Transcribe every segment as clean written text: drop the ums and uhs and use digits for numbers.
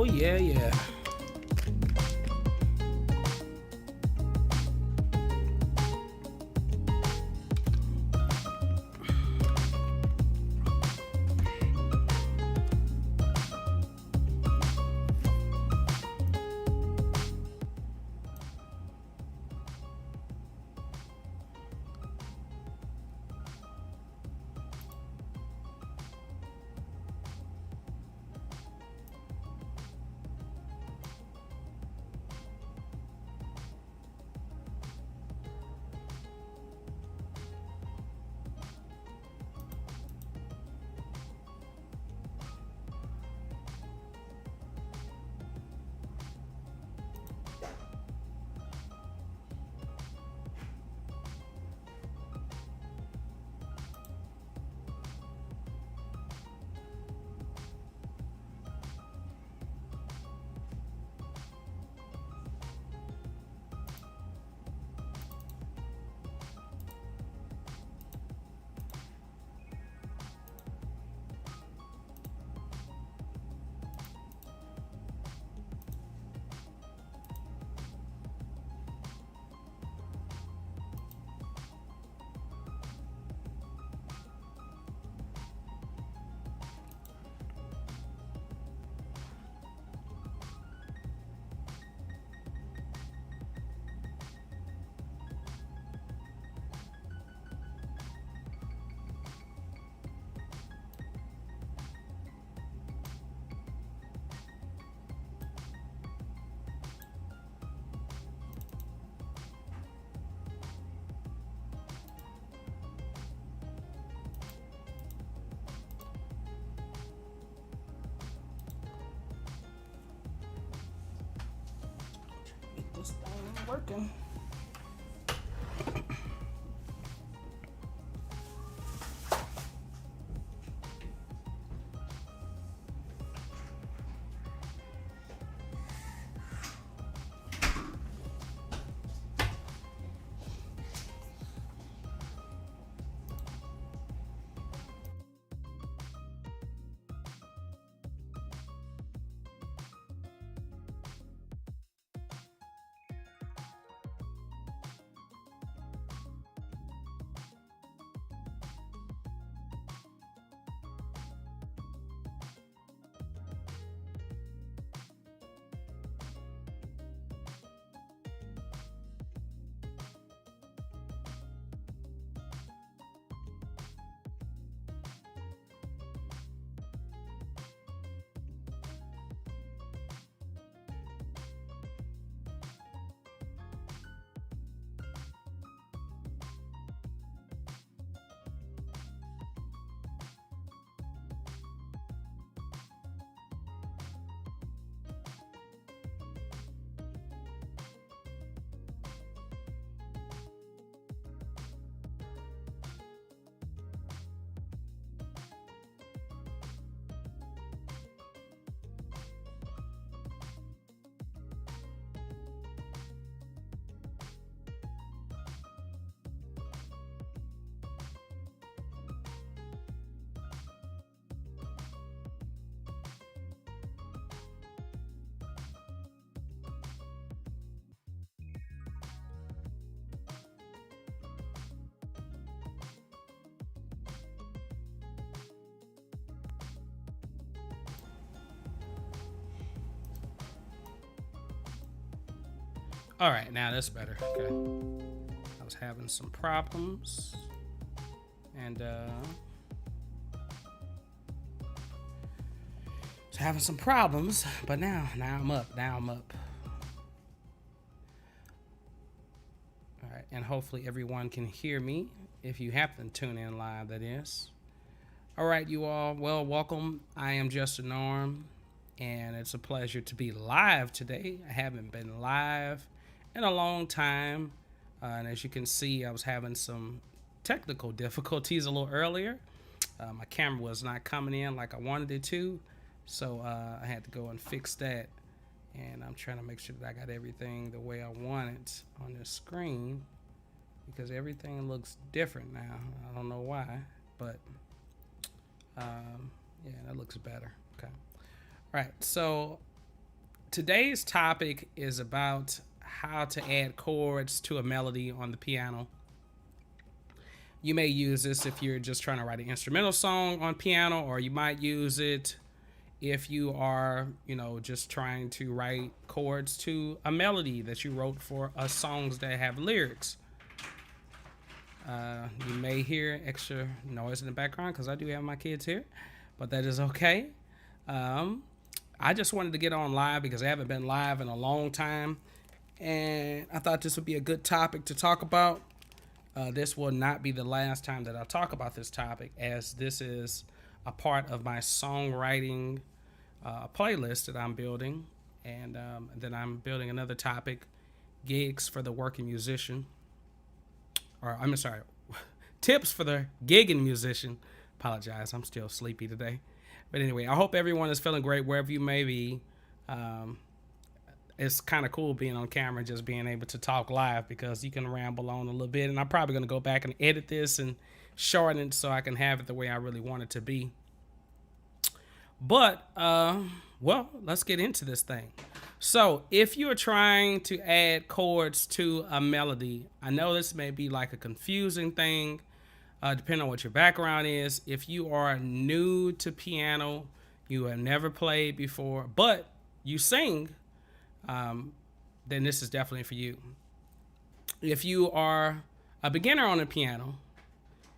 Oh, yeah, yeah. This thing ain't working. All right, now that's better. Okay. I was having some problems. And was having some problems, but now I'm up. Now I'm up. All right, and hopefully everyone can hear me if you happen to tune in live, that is. All right, you all. Well, welcome. I am Justin Norm, and it's a pleasure to be live today. I haven't been live in a long time, and as you can see, I was having some technical difficulties a little earlier. My camera was not coming in like I wanted it to, so I had to go and fix that. And I'm trying to make sure that I got everything the way I want it on the screen, because everything looks different now. I don't know why, but yeah, that looks better. Okay. All right, so today's topic is about how to add chords to a melody on the piano. You may use this if you're just trying to write an instrumental song on piano, or you might use it if you are, just trying to write chords to a melody that you wrote for songs that have lyrics. You may hear extra noise in the background because I do have my kids here, but that is okay. I just wanted to get on live because I haven't been live in a long time, and I thought this would be a good topic to talk about. This will not be the last time that I talk about this topic, as this is a part of my songwriting playlist that I'm building, and then I'm building another topic, gigs for the working musician, or I'm sorry, tips for the gigging musician. Apologize, I'm still sleepy today. But anyway, I hope everyone is feeling great wherever you may be. It's kind of cool being on camera and just being able to talk live, because you can ramble on a little bit, and I'm probably going to go back and edit this and shorten it so I can have it the way I really want it to be. But, well, let's get into this thing. So if you're trying to add chords to a melody, I know this may be like a confusing thing, depending on what your background is. If you are new to piano, you have never played before, but you sing, then this is definitely for you. If you are a beginner on the piano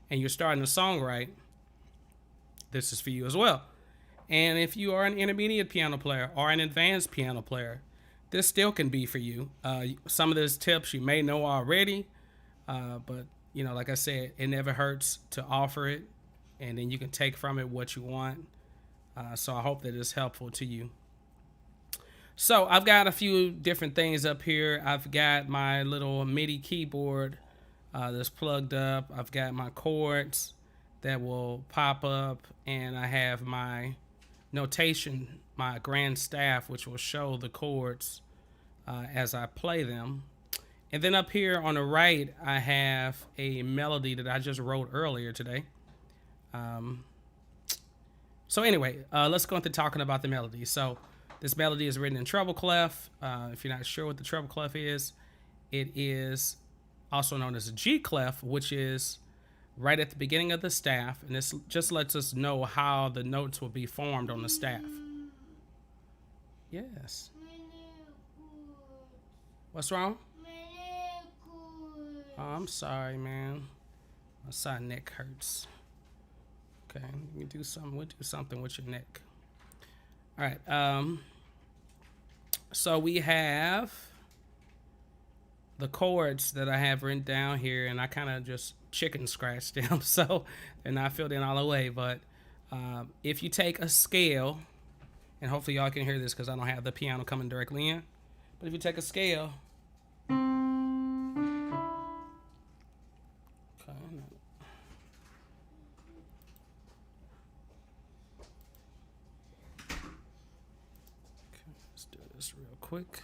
and you're starting to songwrite, this is for you as well. And if you are an intermediate piano player or an advanced piano player, this still can be for you. Some of those tips you may know already, but like I said, it never hurts to offer it, and then you can take from it what you want. So I hope that it's helpful to you. So I've got a few different things up here. I've got my little MIDI keyboard that's plugged up. I've got my chords that will pop up, and I have my notation, my grand staff, which will show the chords as I play them. And then up here on the right, I have a melody that I just wrote earlier today. So anyway, let's go into talking about the melody. So this melody is written in treble clef. If you're not sure what the treble clef is, it is also known as a G clef, which is right at the beginning of the staff, and this just lets us know how the notes will be formed on the staff. Yes. What's wrong? Oh, I'm sorry, man. My side neck hurts. Okay, you do something. We'll do something with your neck. All right. So we have the chords that I have written down here, and I kind of just chicken scratched them, so they're not filled in all the way. But if you take a scale, and hopefully y'all can hear this because I don't have the piano coming directly in, but if you take a scale, let's do this real quick.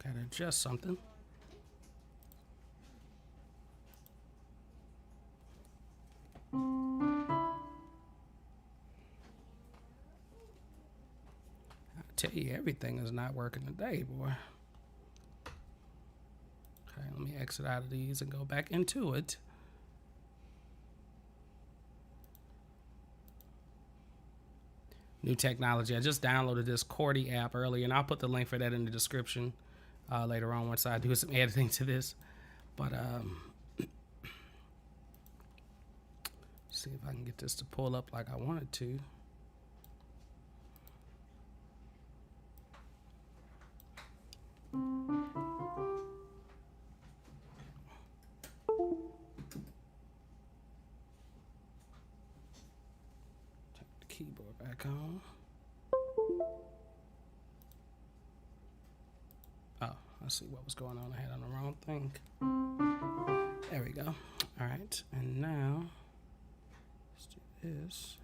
Gotta adjust something. Tell you, everything is not working today, boy. Okay, let me exit out of these and go back into it. New technology. I just downloaded this Chordy app earlier, and I'll put the link for that in the description later on once I do some editing to this. But see if I can get this to pull up like I want it to. Turn the keyboard back on. Oh, I see what was going on. I had on the wrong thing. There we go. All right, and now let's do this.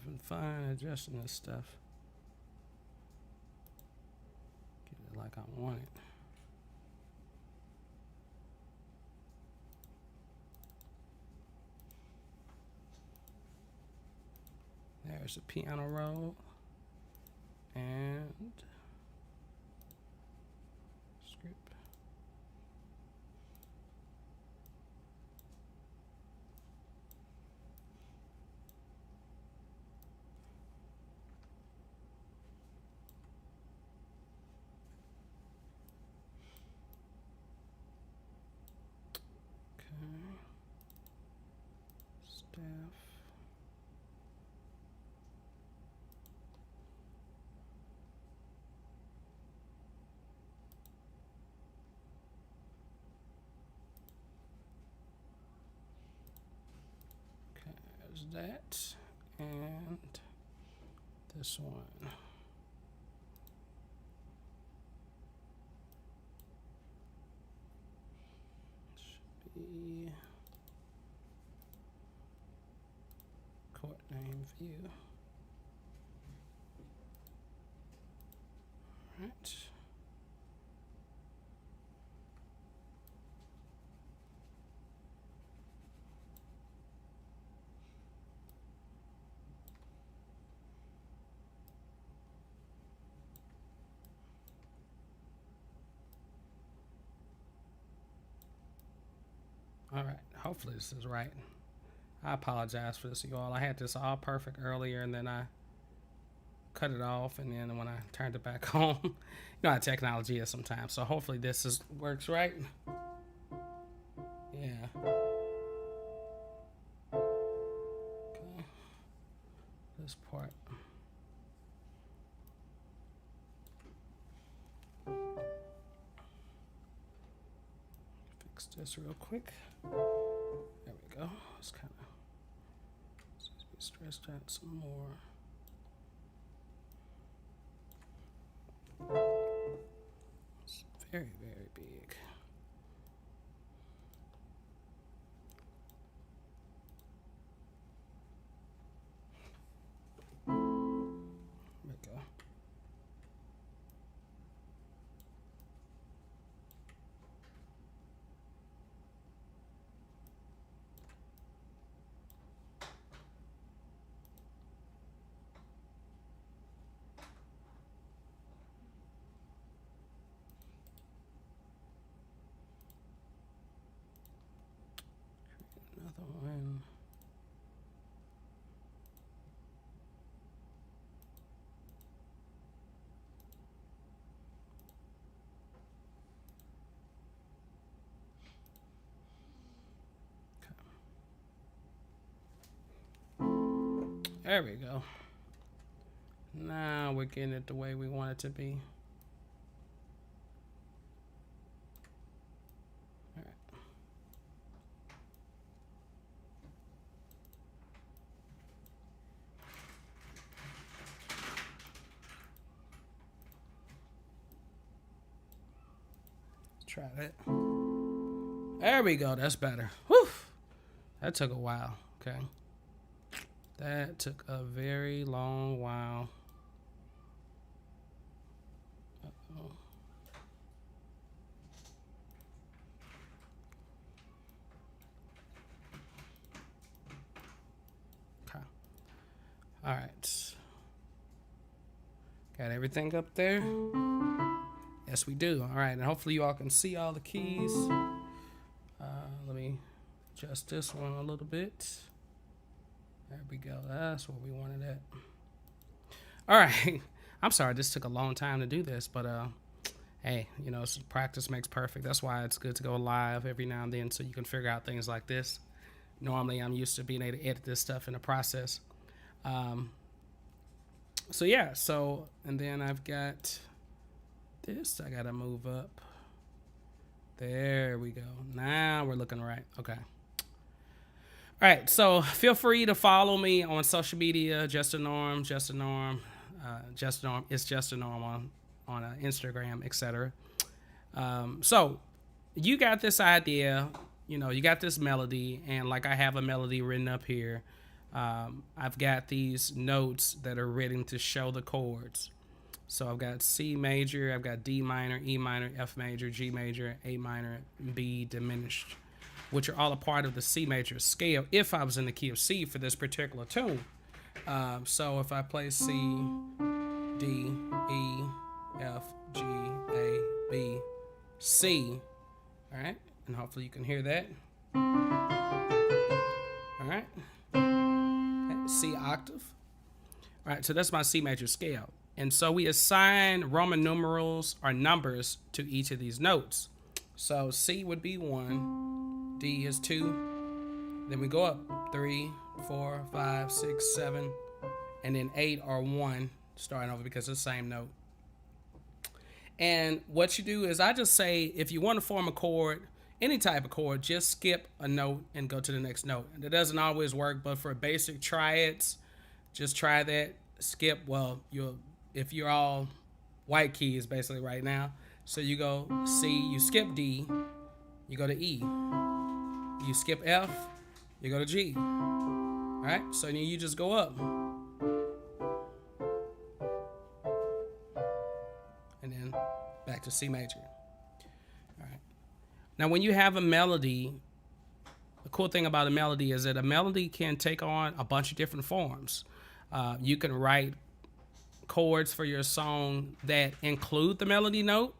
having fun adjusting this stuff. Get it like I want it. There's the piano roll and script. Okay. Staff. That and this one. Should be chord name view. All right. All right, hopefully this is right. I apologize for this, you all. I had this all perfect earlier, and then I cut it off, and then when I turned it back on, you know how technology is sometimes. So hopefully this works right. Yeah. Okay. This part. Fix this real quick. There we go. It's kind of be stretched out some more. It's very, very big. There we go. Another one. Okay. There we go. Now we're getting it the way we want it to be. Try that. There we go. That's better. Whew. That took a while. Okay. That took a very long while. Uh-oh. Okay. All right. Got everything up there? Yes, we do. All right, and hopefully you all can see all the keys. Let me adjust this one a little bit. There we go. That's what we wanted at. All right. I'm sorry this took a long time to do this, but hey, you know, practice makes perfect. That's why it's good to go live every now and then so you can figure out things like this. Normally, I'm used to being able to edit this stuff in the process. So yeah, and then I've got this I gotta move up. There we go. Now we're looking right. Okay. All right, so feel free to follow me on social media, Just a Norm, it's Just a Norm on Instagram, etc. So you got this idea, you know, you got this melody, and like I have a melody written up here. I've got these notes that are written to show the chords. So I've got C major, I've got D minor, E minor, F major, G major, A minor, B diminished, which are all a part of the C major scale if I was in the key of C for this particular tune. So if I play C, D, E, F, G, A, B, C, all right, and hopefully you can hear that. All right, okay. C octave. All right, so that's my C major scale. And so we assign Roman numerals or numbers to each of these notes. So C would be 1, D is 2, then we go up 3, 4, 5, 6, 7, and then 8 or 1 starting over because it's the same note. And what you do is I just say if you want to form a chord, any type of chord, just skip a note and go to the next note. And it doesn't always work, but for basic triads, just try that. Skip, well, if you're all white keys basically right now. So you go C, you skip D, you go to E. You skip F, you go to G. All right, so then you just go up. And then back to C major. All right. Now when you have a melody, the cool thing about a melody is that a melody can take on a bunch of different forms. You can write chords for your song that include the melody note,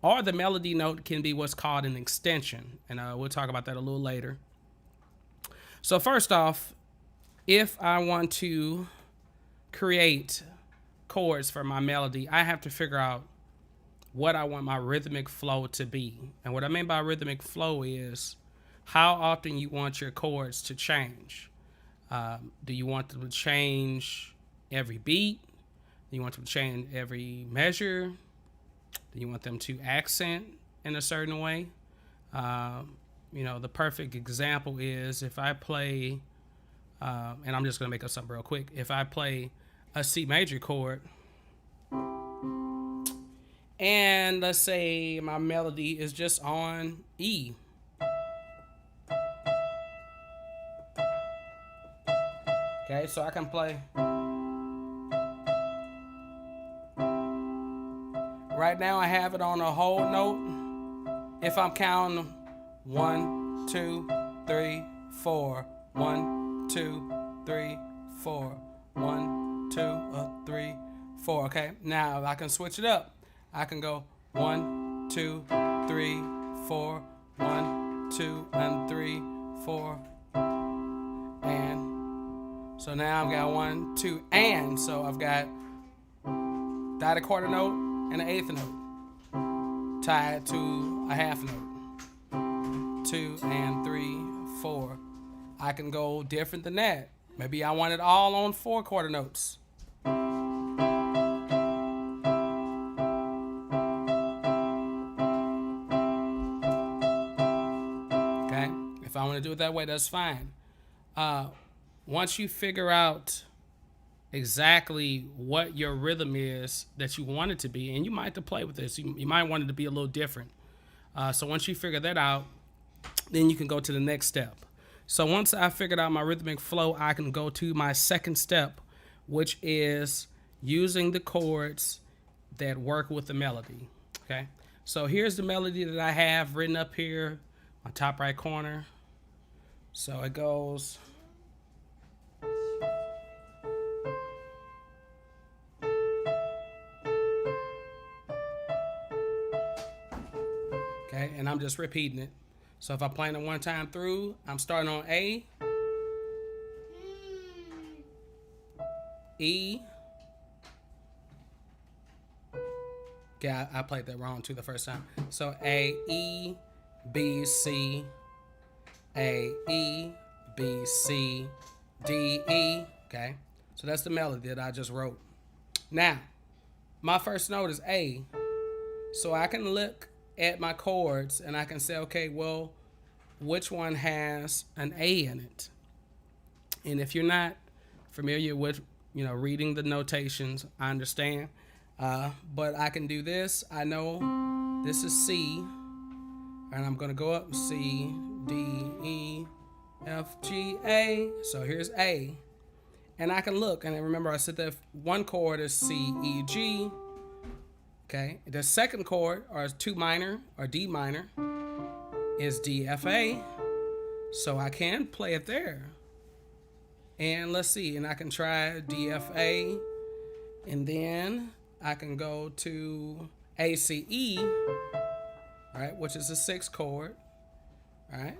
or the melody note can be what's called an extension, and we'll talk about that a little later. So first off, if I want to create chords for my melody, I have to figure out what I want my rhythmic flow to be. And what I mean by rhythmic flow is how often you want your chords to change. Do you want them to change every beat? Do you want them to change every measure? Do you want them to accent in a certain way? The perfect example is if I play, and I'm just going to make up something real quick. If I play a C major chord, and let's say my melody is just on E. Okay, so I can play. Right now I have it on a whole note. If I'm counting 1, 2, 3, 4, 1, 2, 3, 4, 1, 2, 3, 4. Okay, now I can switch it up. I can go 1, 2, 3, 4, 1, 2, and 3, 4, and so now I've got 1, 2, and so I've got dotted quarter note and an eighth note tied to a half note. 2 and 3, 4. I can go different than that. Maybe I want it all on 4 quarter notes. Okay, if I want to do it that way, that's fine. Once you figure out exactly what your rhythm is that you want it to be, and you might have to play with this. You might want it to be a little different. So once you figure that out, then you can go to the next step. So once I figured out my rhythmic flow, I can go to my second step, which is using the chords that work with the melody. Okay, so here's the melody that I have written up here on top right corner. So it goes. Okay, and I'm just repeating it. So if I'm playing it one time through, I'm starting on A, E. Okay, I played that wrong too the first time. So A, E, B, C, A, E, B, C, D, E. Okay, so that's the melody that I just wrote. Now, my first note is A. So I can look at my chords and I can say, okay, well, which one has an A in it? And if you're not familiar with, reading the notations, I understand. But I can do this. I know this is C, and I'm going to go up C, D, E, F, G, A. So here's A. And I can look, and remember I said that one chord is C, E, G. Okay, the second chord, or 2 minor, or D minor, is D, F, A. So I can play it there. And let's see, and I can try D, F, A, and then I can go to A, C, E, all right, which is the 6th chord, all right?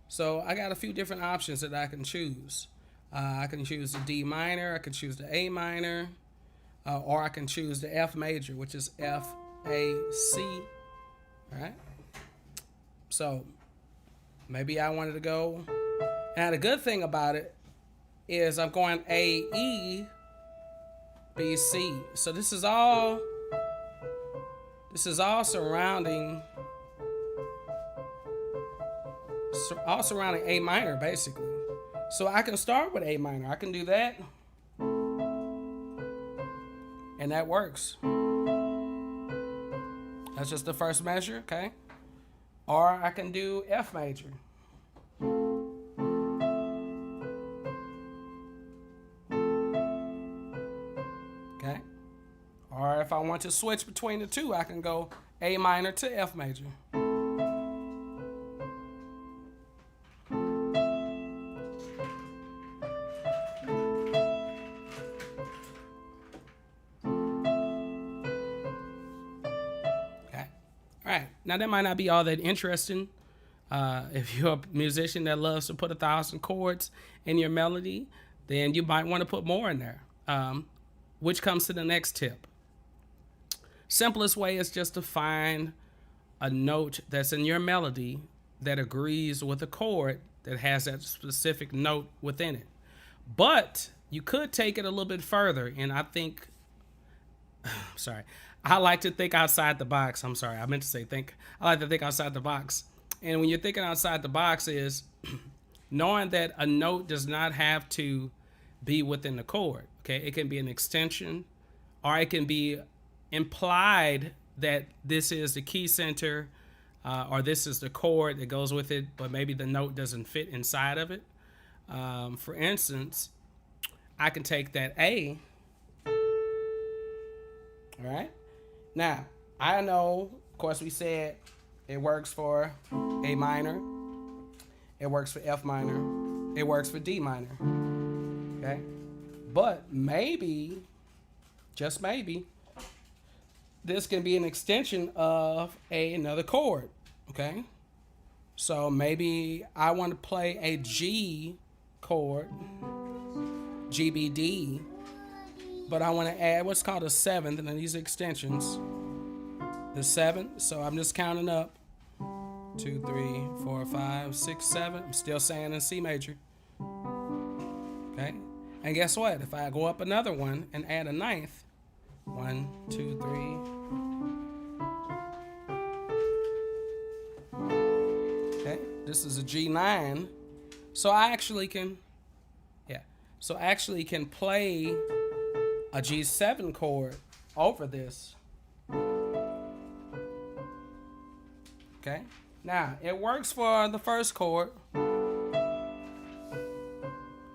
So I got a few different options that I can choose. I can choose the D minor, I can choose the A minor, or I can choose the F major, which is F, A, C, all right? So maybe I wanted to go. Now the good thing about it is I'm going A, E, B, C. So this is all surrounding A minor, basically. So I can start with A minor. I can do that. And that works. That's just the first measure, okay? Or I can do F major. Okay? Or if I want to switch between the two, I can go A minor to F major. Now that might not be all that interesting. If you're a musician that loves to put 1,000 chords in your melody, then you might want to put more in there, which comes to the next tip. Simplest way is just to find a note that's in your melody that agrees with a chord that has that specific note within it. But you could take it a little bit further, and I think, sorry, I like to think outside the box. I'm sorry, I meant to say think. I like to think outside the box. And when you're thinking outside the box is knowing that a note does not have to be within the chord. Okay, it can be an extension, or it can be implied that this is the key center, or this is the chord that goes with it, but maybe the note doesn't fit inside of it. For instance, I can take that A. All right. Now, I know, of course, we said it works for A minor, it works for F minor, it works for D minor. Okay? But maybe, just maybe, this can be an extension of another chord. Okay? So maybe I want to play a G chord, GBD, but I want to add what's called a 7th, and then these extensions. The 7th, so I'm just counting up. 2, 3, 4, 5, 6, 7. I'm still saying in C major. Okay? And guess what? If I go up another one and add a 9th, 1, 2, 3. Okay? This is a G9. So I actually can, play a G7 chord over this. Okay? Now, it works for the first chord.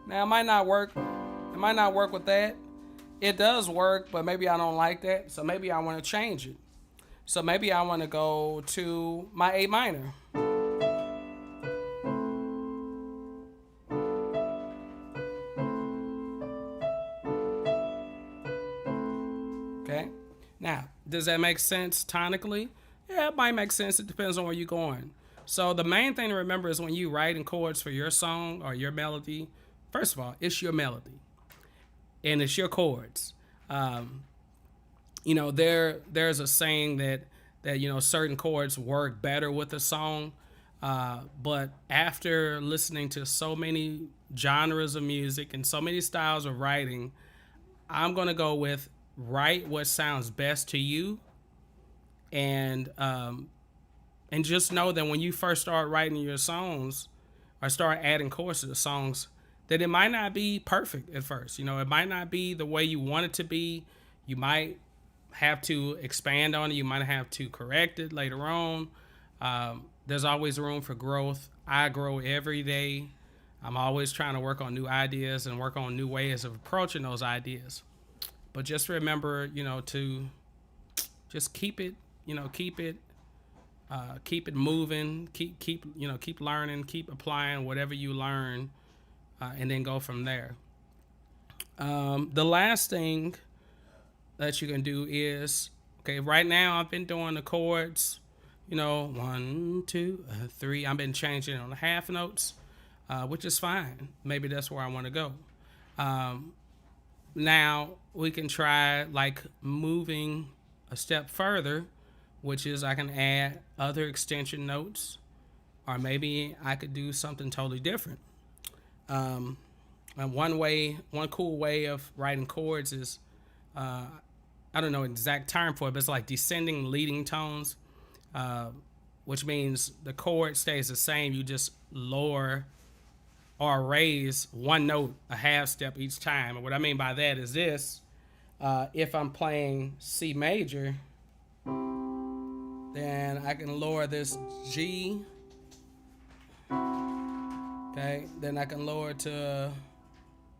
Now, it might not work. It might not work with that. It does work, but maybe I don't like that. So maybe I want to change it. So maybe I want to go to my A minor. Okay? Now, does that make sense tonically? Yeah, it might make sense. It depends on where you're going. So the main thing to remember is when you writing chords for your song or your melody, first of all, it's your melody. And it's your chords. There's a saying that certain chords work better with a song. But after listening to so many genres of music and so many styles of writing, I'm going to go with write what sounds best to you. And just know that when you first start writing your songs or start adding chords to the songs, that it might not be perfect at first. It might not be the way you want it to be. You might have to expand on it. You might have to correct it later on. There's always room for growth. I grow every day. I'm always trying to work on new ideas and work on new ways of approaching those ideas. But just remember, to just keep it, keep it moving, keep learning, keep applying whatever you learn, and then go from there. The last thing that you can do is, okay, right now I've been doing the chords, 1, 2, 3. I've been changing it on the half notes, which is fine. Maybe that's where I want to go. Now we can try like moving a step further, which is I can add other extension notes, or maybe I could do something totally different. And one cool way of writing chords is, I don't know exact term for it, but it's like descending leading tones, which means the chord stays the same. You just lower or raise one note a half step each time. And what I mean by that is this: if I'm playing C major, then I can lower this G. Okay, then I can lower to,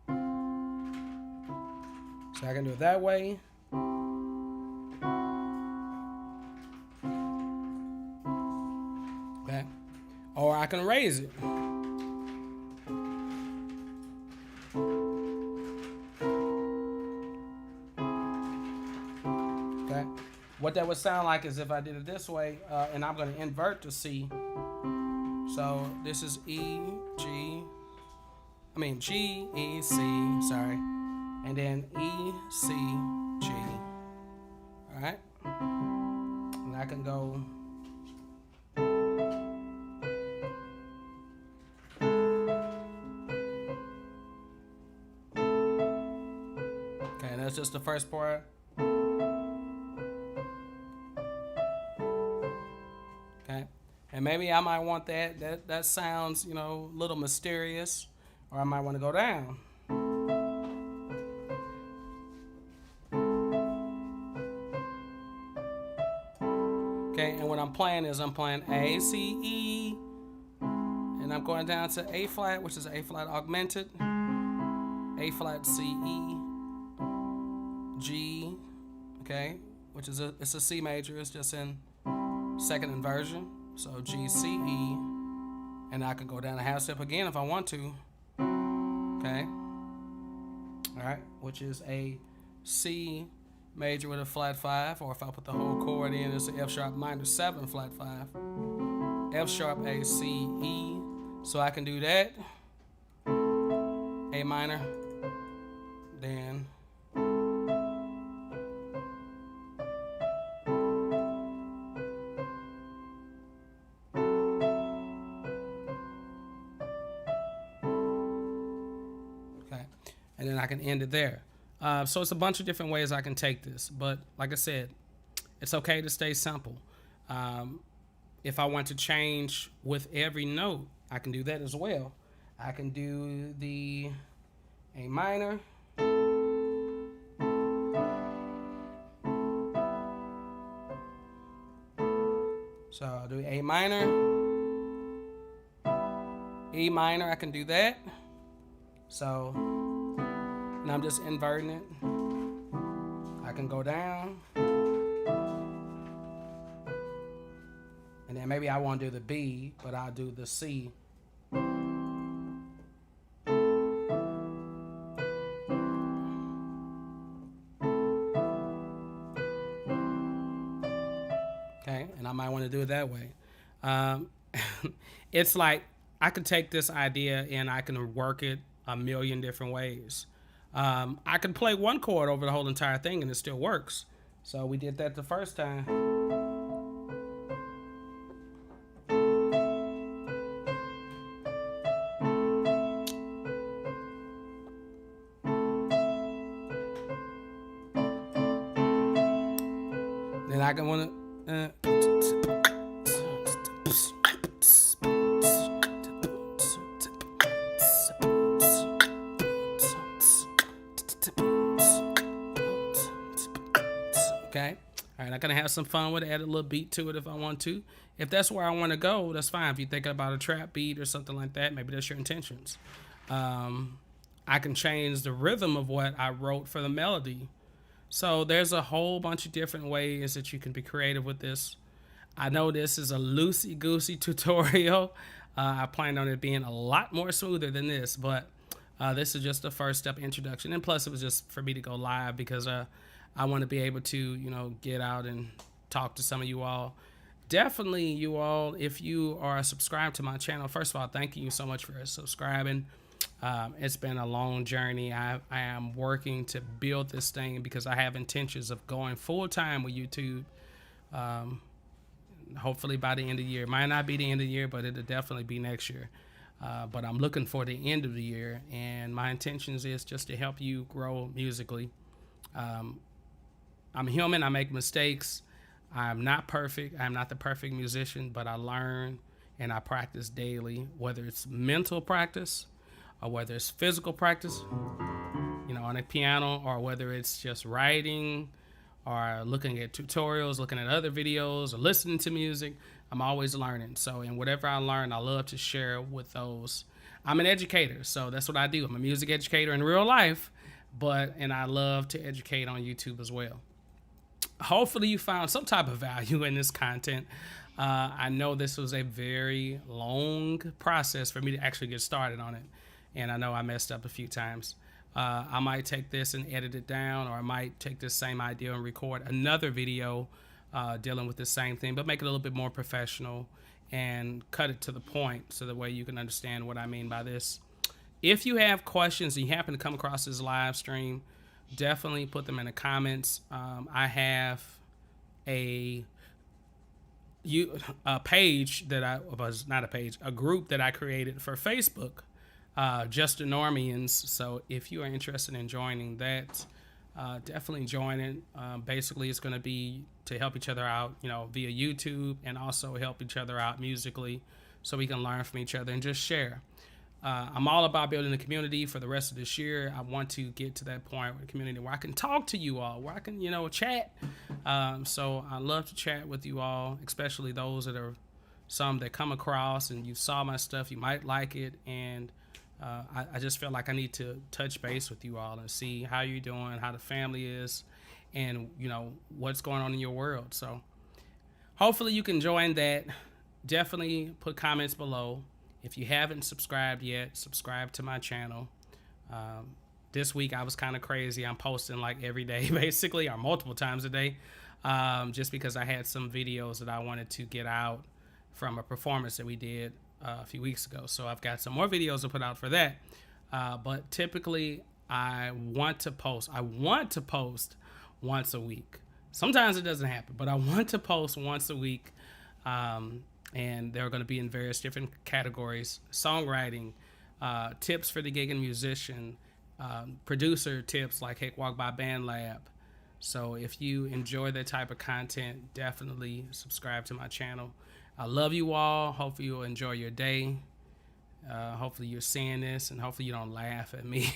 so I can do it that way. Okay, or I can raise it. Okay, what that would sound like is if I did it this way, and I'm going to invert the C. So this is G, E, C, sorry. And then E, C, G. All right? And I can go. Okay, that's just the first part. Okay. And maybe I might want that sounds, a little mysterious, or I might want to go down. Okay, and what I'm playing is I'm playing A, C, E, and I'm going down to A flat, which is A flat augmented, A flat, C, E, G, okay, which is it's a C major, it's just in second inversion. So G, C, E, and I could go down a half step again if I want to. Okay. All right, which is a C major with a flat 5, or if I put the whole chord in, it's an F sharp minor 7 flat 5. F sharp, A, C, E. So I can do that. A minor, then and then I can end it there. So it's a bunch of different ways I can take this, but like I said, it's okay to stay simple. If I want to change with every note, I can do that as well. I can do the A minor, so I'll do A minor, E minor, I can do that. So, and I'm just inverting it. I can go down. And then maybe I won't do the B, but I'll do the C. Okay, and I might want to do it that way. It's like I could take this idea and I can work it a million different ways. I can play one chord over the whole entire thing and it still works. So we did that the first time. Then I can want to okay. All right, I'm gonna have some fun with it, add a little beat to it if I want to. If that's where I want to go, that's fine. If you're thinking about a trap beat or something like that, maybe that's your intentions. I can change the rhythm of what I wrote for the melody. So there's a whole bunch of different ways that you can be creative with this. I know this is a loosey goosey tutorial. I plan on it being a lot more smoother than this, but this is just the first step introduction. And plus, it was just for me to go live because I want to be able to, get out and talk to some of you all. Definitely, you all, if you are subscribed to my channel, first of all, thank you so much for subscribing. It's been a long journey. I am working to build this thing because I have intentions of going full time with YouTube. Hopefully by the end of the year. It might not be the end of the year, but it'll definitely be next year. But I'm looking for the end of the year, and my intentions is just to help you grow musically. I'm human. I make mistakes. I'm not perfect. I'm not the perfect musician, but I learn and I practice daily, whether it's mental practice or whether it's physical practice, on a piano, or whether it's just writing or looking at tutorials, looking at other videos, or listening to music. I'm always learning. So, and whatever I learn, I love to share with those. I'm an educator, so that's what I do. I'm a music educator in real life, and I love to educate on YouTube as well. Hopefully you found some type of value in this content. I know this was a very long process for me to actually get started on it, and I know I messed up a few times. I might take this and edit it down, or I might take this same idea and record another video dealing with the same thing, but make it a little bit more professional and cut it to the point so that way you can understand what I mean by this. If you have questions and you happen to come across this live stream, definitely put them in the comments. I have a page that a group that I created for Facebook, Justdagroove. So if you are interested in joining that, definitely join it. Basically, it's going to be to help each other out, via YouTube, and also help each other out musically, so we can learn from each other and just share. I'm all about building a community for the rest of this year. I want to get to that point with a community where I can talk to you all, where I can, chat. So I love to chat with you all, especially those that are some that come across and you saw my stuff, you might like it. And I just feel like I need to touch base with you all and see how you're doing, how the family is, and, what's going on in your world. So hopefully you can join that. Definitely put comments below. If you haven't subscribed yet, subscribe to my channel. This week I was kind of crazy. I'm posting like every day, basically, or multiple times a day, just because I had some videos that I wanted to get out from a performance that we did a few weeks ago. So I've got some more videos to put out for that. But typically I want to post once a week. Sometimes it doesn't happen, but I want to post once a week. And they're going to be in various different categories: songwriting, tips for the gigging musician, producer tips like Heck Walk by Band Lab. So if you enjoy that type of content, definitely subscribe to my channel. I love you all. Hopefully you'll enjoy your day. Hopefully you're seeing this, and hopefully you don't laugh at me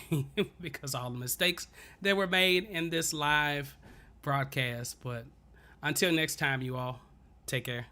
because all the mistakes that were made in this live broadcast. But until next time, you all, take care.